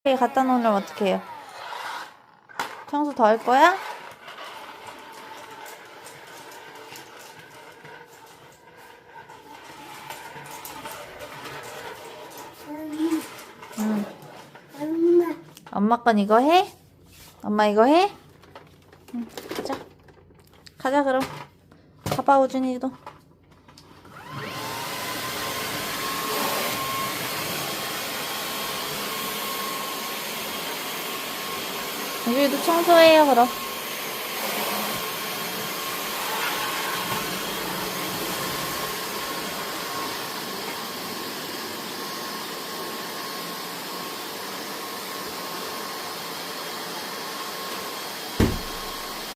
여기 갖다 놓으려면 어떡해요? 청소 더 할 거야? 응. 엄마 건 이거 해? 엄마 이거 해? 응, 가자. 가자 그럼. 가봐 우준이도. 우준이도 청소해요 그럼.